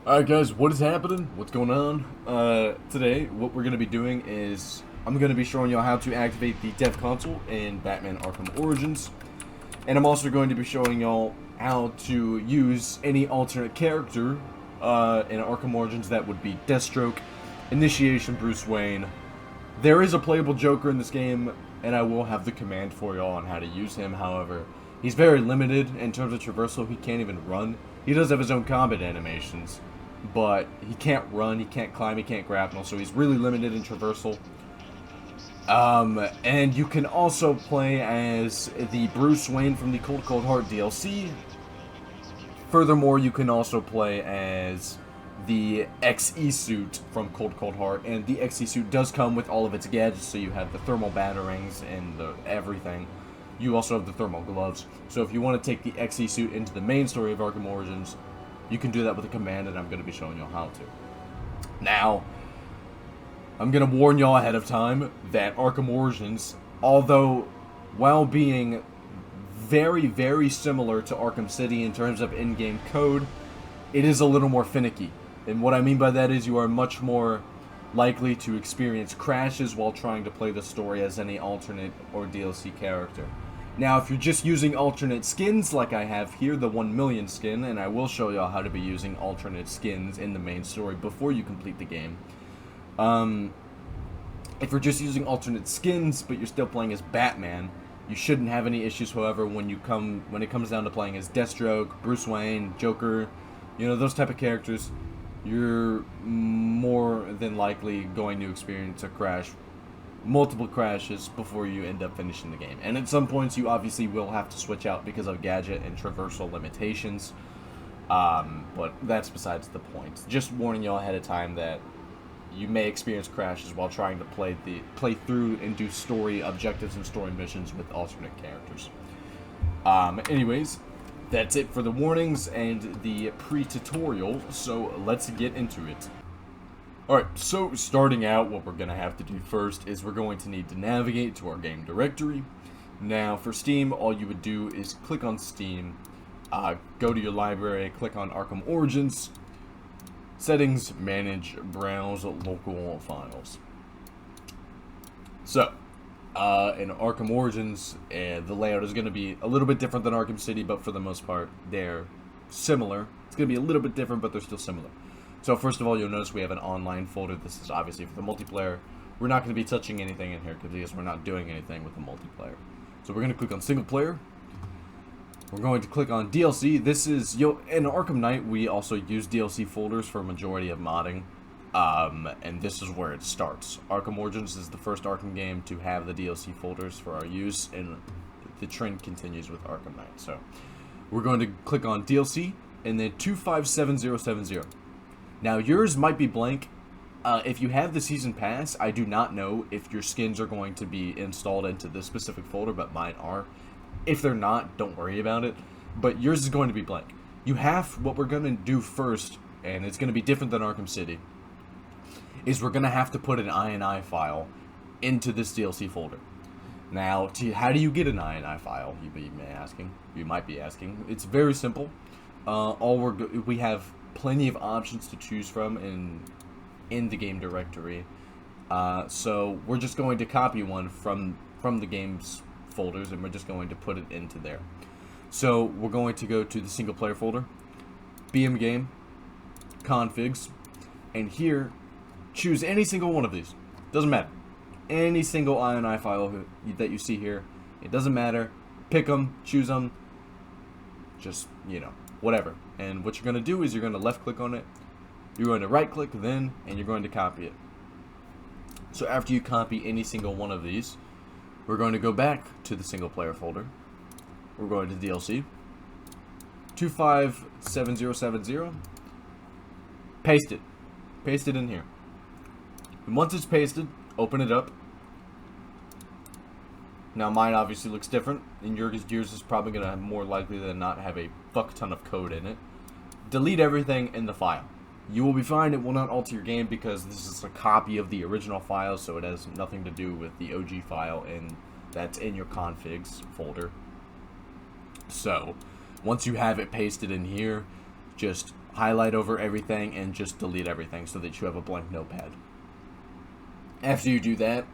Alright guys, what is happening? What's going on? Today, what we're going to be doing is, I'm going to be showing y'all how to activate the dev console in Batman Arkham Origins. And I'm also going to be showing y'all how to use any alternate character in Arkham Origins. That would be Deathstroke, Initiation Bruce Wayne. There is a playable Joker in this game, and I will have the command for y'all on how to use him. However, he's very limited in terms of traversal. He can't even run. He does have his own combat animations, but he can't run, he can't climb, he can't grapple, so he's really limited in traversal. And you can also play as the Bruce Wayne from the Cold Cold Heart DLC. Furthermore, you can also play as the XE suit from Cold Cold Heart, and the XE suit does come with all of its gadgets, so you have the thermal batarangs and the everything. You also have the thermal gloves, so if you want to take the XE suit into the main story of Arkham Origins, you can do that with a command, and I'm going to be showing you how to. Now, I'm going to warn y'all ahead of time that Arkham Origins, although while being very, very similar to Arkham City in terms of in-game code, it is a little more finicky. And what I mean by that is you are much more likely to experience crashes while trying to play the story as any alternate or DLC character. Now, if you're just using alternate skins like I have here, the 1 million skin, and I will show y'all how to be using alternate skins in the main story before you complete the game. If you're just using alternate skins, but you're still playing as Batman, you shouldn't have any issues. However, when it comes down to playing as Deathstroke, Bruce Wayne, Joker, you know, those type of characters, you're more than likely going to experience a crash, multiple crashes, before you end up finishing the game. And at some points, you obviously will have to switch out because of gadget and traversal limitations. But that's besides the point. Just warning y'all ahead of time that you may experience crashes while trying to play through and do story objectives and story missions with alternate characters. Anyways, that's it for the warnings and the pre-tutorial, so let's get into it. Alright, so starting out, what we're going to have to do first is we're going to need to navigate to our game directory. Now, for Steam, all you would do is click on Steam, go to your library, click on Arkham Origins, Settings, Manage, Browse Local Files. So, in Arkham Origins, the layout is going to be a little bit different than Arkham City, but for the most part, they're similar. It's going to be a little bit different, but they're still similar. So first of all, you'll notice we have an online folder. This is obviously for the multiplayer. We're not going to be touching anything in here because we're not doing anything with the multiplayer. So we're going to click on single player. We're going to click on DLC. This is, in Arkham Knight, we also use DLC folders for a majority of modding. And this is where it starts. Arkham Origins is the first Arkham game to have the DLC folders for our use, and the trend continues with Arkham Knight. So we're going to click on DLC, and then 257070. Now, yours might be blank. If you have the Season Pass, I do not know if your skins are going to be installed into this specific folder, but mine are. If they're not, don't worry about it. But yours is going to be blank. What we're going to do first, and it's going to be different than Arkham City, is we're going to have to put an INI file into this DLC folder. Now, how do you get an INI file, you might be asking. It's very simple. We have plenty of options to choose from in the game directory, so we're just going to copy one from the game's folders, and we're just going to put it into there. So we're going to go to the single player folder, BM game, configs, and here choose any single one of these. Doesn't matter, any single INI file that you see here. It doesn't matter. Pick them, choose them, just, whatever. And what you're going to do is you're going to left click on it, you're going to right click then, and you're going to copy it. So after you copy any single one of these, we're going to go back to the single player folder. We're going to DLC, 257070, paste it in here. And once it's pasted, open it up. Now mine obviously looks different, and yours is probably going to more likely than not have a fuck ton of code in it. Delete everything in the file. You will be fine. It will not alter your game because this is a copy of the original file, so it has nothing to do with the OG file, and that's in your configs folder. So once you have it pasted in here, just highlight over everything, and just delete everything so that you have a blank notepad. After you do that,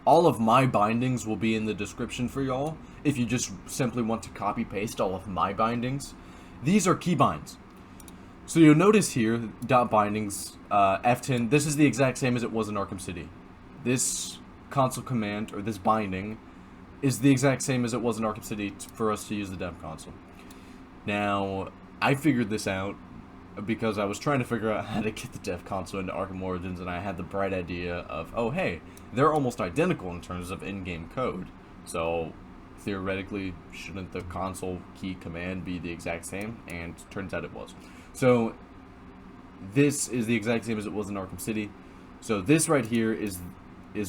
all of my bindings will be in the description for y'all. If you just simply want to copy paste all of my bindings, these are keybinds. So you'll notice here, dot bindings, F10, this is the exact same as it was in Arkham City. This console command, or this binding, is the exact same as it was in Arkham City for us to use the dev console. Now, I figured this out because I was trying to figure out how to get the dev console into Arkham Origins, and I had the bright idea of, oh hey, they're almost identical in terms of in-game code. So, theoretically, shouldn't the console key command be the exact same? And turns out it was. So, this is the exact same as it was in Arkham City. So this right here is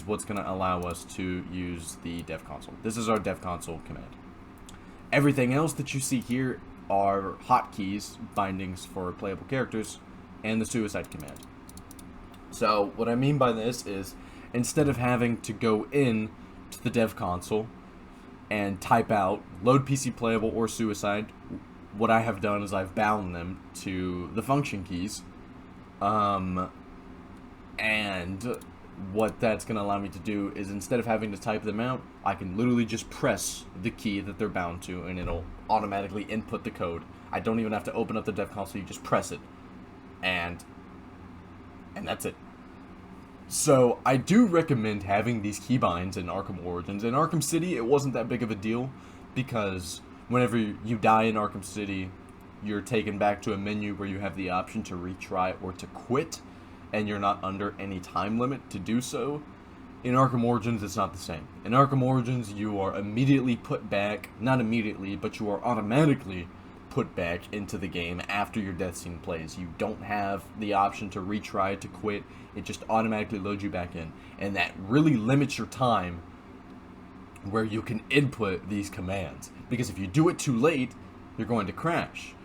what's going to allow us to use the dev console. This is our dev console command. Everything else that you see here are hotkeys, bindings for playable characters, and the suicide command. So what I mean by this is, instead of having to go in to the dev console and type out LoadPC playable or suicide, what I have done is I've bound them to the function keys. And what that's going to allow me to do is, instead of having to type them out, I can literally just press the key that they're bound to, and it'll automatically input the code. I don't even have to open up the dev console, you just press it. And that's it. So, I do recommend having these keybinds in Arkham Origins. In Arkham City, it wasn't that big of a deal, because whenever you die in Arkham City, you're taken back to a menu where you have the option to retry or to quit, and you're not under any time limit to do so. In Arkham Origins, it's not the same. In Arkham Origins, you are immediately put back, not immediately, but you are automatically put back into the game after your death scene plays. You don't have the option to retry, to quit. It just automatically loads you back in. And that really limits your time where you can input these commands. Because if you do it too late, you're going to crash.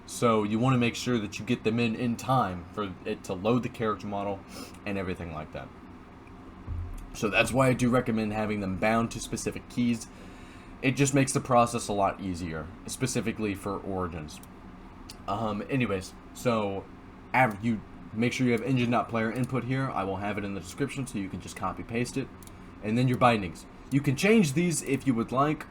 So you want to make sure that you get them in time for it to load the character model and everything like that. So that's why I do recommend having them bound to specific keys. It just makes the process a lot easier, specifically for Origins. Anyways, so you make sure you have Engine.PlayerInput here. I will have it in the description so you can just copy paste it. And then your bindings. You can change these if you would like.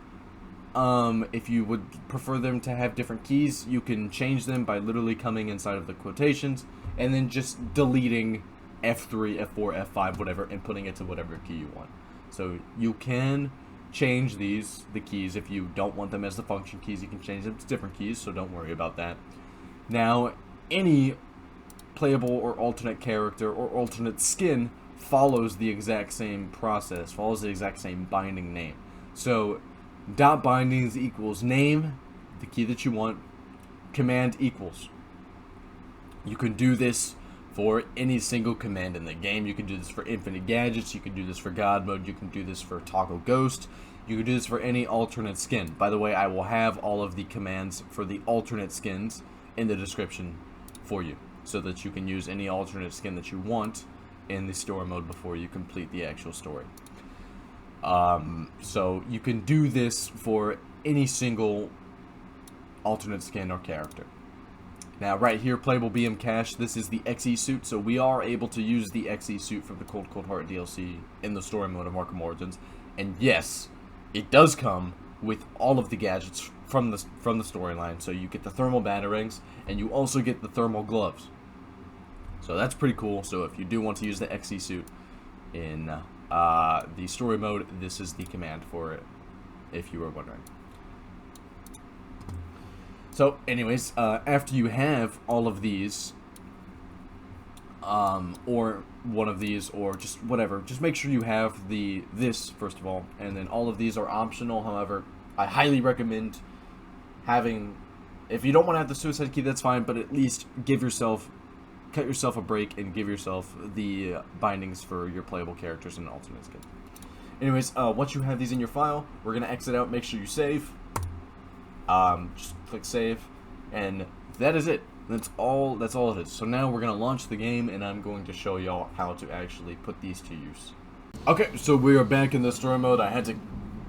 If you would prefer them to have different keys, you can change them by literally coming inside of the quotations and then just deleting F3, F4, F5, whatever, and putting it to whatever key you want. So you can change the keys. If you don't want them as the function keys, you can change them to different keys, so don't worry about that. Now, any playable or alternate character or alternate skin follows the exact same process, follows the exact same binding name. So dot bindings equals name, the key that you want, command equals. You can do this for any single command in the game. You can do this for infinite gadgets, you can do this for God mode, you can do this for toggle ghost, you can do this for any alternate skin. By the way, I will have all of the commands for the alternate skins in the description for you, so that you can use any alternate skin that you want in the story mode before you complete the actual story. So you can do this for any single alternate skin or character. Now right here, playable BM cache, this is the XE suit, so we are able to use the XE suit from the Cold Heart DLC in the story mode of Arkham Origins. And yes, it does come with all of the gadgets from the storyline. So you get the thermal batarangs, and you also get the thermal gloves. So that's pretty cool. So if you do want to use the XE suit in the story mode, this is the command for it, if you were wondering. So anyways, after you have all of these, or one of these, or just whatever, just make sure you have this first of all, and then all of these are optional. However, I highly recommend having, if you don't want to have the suicide key, that's fine, but at least cut yourself a break and give yourself the bindings for your playable characters and alternate skin. Anyways, once you have these in your file, we're gonna exit out. Make sure you save. Just click save, and that is it. That's all it is. So now we're gonna launch the game, and I'm going to show y'all how to actually put these to use. Okay, so we are back in the story mode. I had to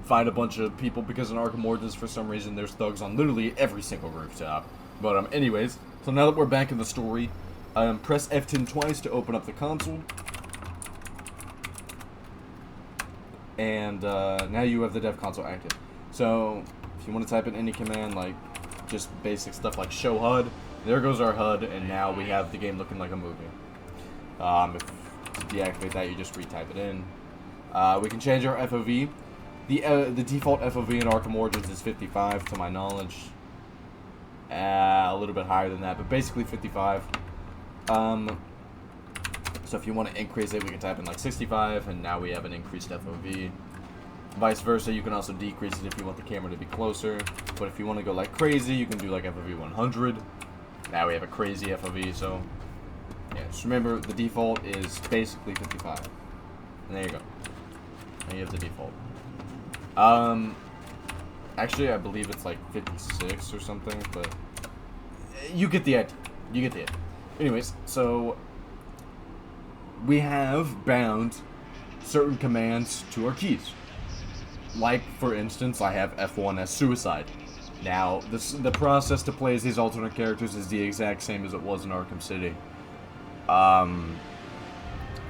fight a bunch of people because in Arkham Origins, for some reason, there's thugs on literally every single rooftop. But anyways, So now that we're back in the story, press F10 twice to open up the console. And now you have the dev console active. So if you want to type in any command, like just basic stuff like show HUD, there goes our HUD, and now we have the game looking like a movie. If to deactivate that, you just retype it in. We can change our FOV. The default FOV in Arkham Origins is 55, to my knowledge. A little bit higher than that, but basically 55. So if you want to increase it, we can type in like 65, and now we have an increased FOV. Vice versa, you can also decrease it if you want the camera to be closer. But if you want to go like crazy, you can do like FOV 100. Now we have a crazy FOV, so yeah, just remember the default is basically 55. And there you go. Now you have the default. Actually, I believe it's like 56 or something, but you get the idea. You get the idea. Anyways, so we have bound certain commands to our keys. Like, for instance, I have F1 as suicide. Now, the process to play as these alternate characters is the exact same as it was in Arkham City.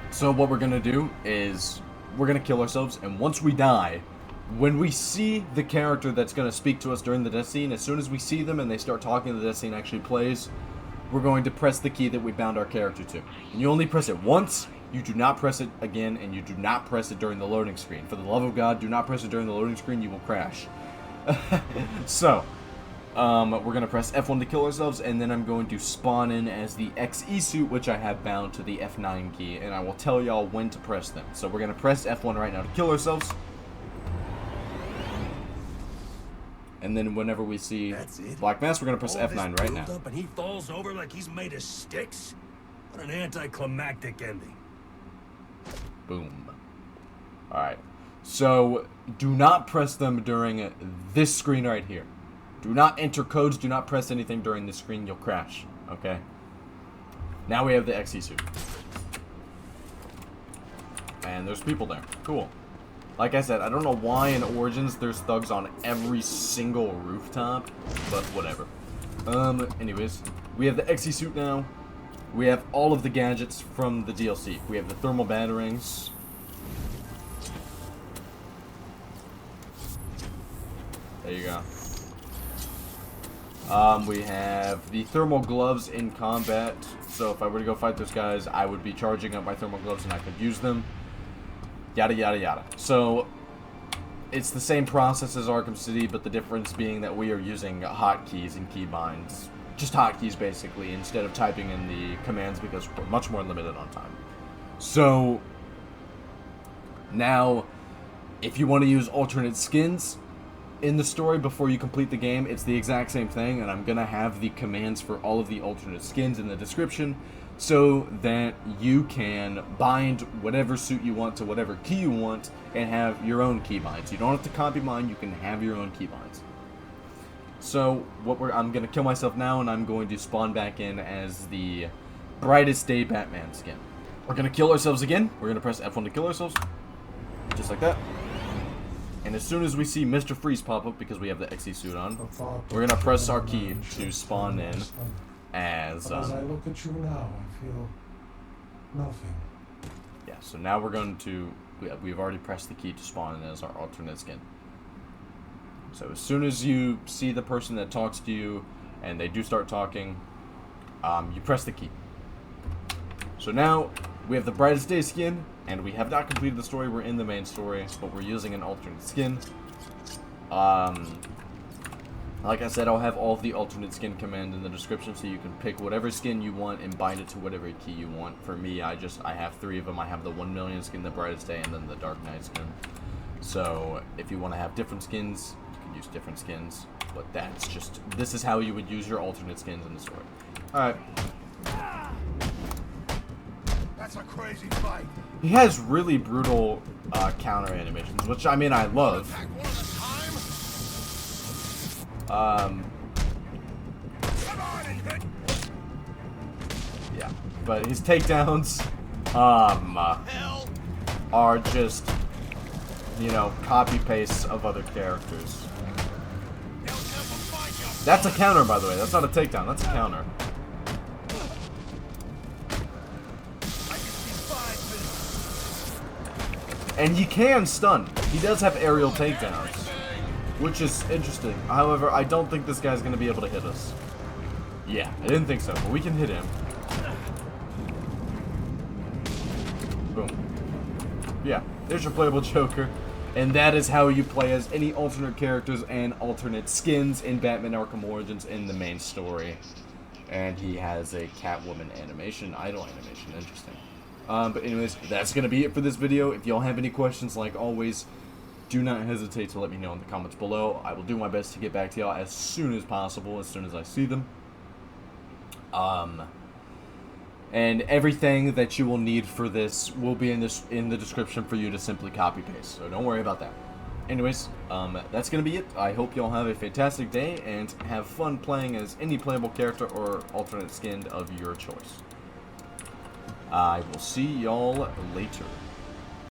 So what we're gonna do is we're gonna kill ourselves, and once we die, when we see the character that's going to speak to us during the death scene, as soon as we see them and they start talking, the death scene actually plays, we're going to press the key that we bound our character to. And you only press it once, you do not press it again, and you do not press it during the loading screen. For the love of God, do not press it during the loading screen, you will crash. So, we're going to press F1 to kill ourselves, and then I'm going to spawn in as the XE suit, which I have bound to the F9 key, and I will tell y'all when to press them. So we're going to press F1 right now to kill ourselves. And then whenever we see Black Mask, we're going to press F9 right now. And he falls over like he's made of sticks. What an anticlimactic ending. Boom. Alright. So, do not press them during this screen right here. Do not enter codes, do not press anything during this screen, you'll crash. Okay? Now we have the XE suit. And there's people there. Cool. Like I said, I don't know why in Origins there's thugs on every single rooftop, but whatever. Anyways, we have the XE suit now. We have all of the gadgets from the DLC. We have the thermal batarangs. There you go. We have the thermal gloves in combat. So if I were to go fight those guys, I would be charging up my thermal gloves and I could use them. Yada yada yada. So it's the same process as Arkham City, but the difference being that we are using hotkeys and keybinds. Just hotkeys basically, instead of typing in the commands because we're much more limited on time. So now, if you want to use alternate skins in the story before you complete the game, it's the exact same thing, and I'm gonna have the commands for all of the alternate skins in the description, so that you can bind whatever suit you want to whatever key you want and have your own keybinds. You don't have to copy mine, you can have your own keybinds. So, I'm going to kill myself now, and I'm going to spawn back in as the Brightest Day Batman skin. We're going to kill ourselves again. We're going to press F1 to kill ourselves. Just like that. And as soon as we see Mr. Freeze pop up, because we have the XE suit on, we're going to press our key to spawn in as I look at you now, I feel nothing. Yeah, so now we're going to we've already pressed the key to spawn in as our alternate skin. So as soon as you see the person that talks to you and they do start talking, you press the key. So now we have the Brightest Day skin, and we have not completed the story. We're in the main story, but we're using an alternate skin. Like I said, I'll have all of the alternate skin command in the description, so you can pick whatever skin you want and bind it to whatever key you want. For me, I have 3 of them. I have the 1 million skin, the Brightest Day, and then the Dark Knight skin. So if you want to have different skins, you can use different skins. But this is how you would use your alternate skins in the story. Alright. That's a crazy fight. He has really brutal counter animations, which, I mean, I love. Yeah, but his takedowns are just, you know, copy pastes of other characters. That's a counter, by the way. That's not a takedown. That's a counter. And he can stun. He does have aerial takedowns, which is interesting. However, I don't think this guy's going to be able to hit us. Yeah, I didn't think so, but we can hit him. Boom. Yeah, there's your playable Joker. And that is how you play as any alternate characters and alternate skins in Batman Arkham Origins in the main story. And he has a Catwoman animation, idle animation. Interesting. But anyways, that's going to be it for this video. If y'all have any questions, like always, do not hesitate to let me know in the comments below. I will do my best to get back to y'all as soon as possible, as soon as I see them. And everything that you will need for this will be in the description for you to simply copy paste. So don't worry about that. Anyways, that's gonna be it. I hope y'all have a fantastic day and have fun playing as any playable character or alternate skin of your choice. I will see y'all later.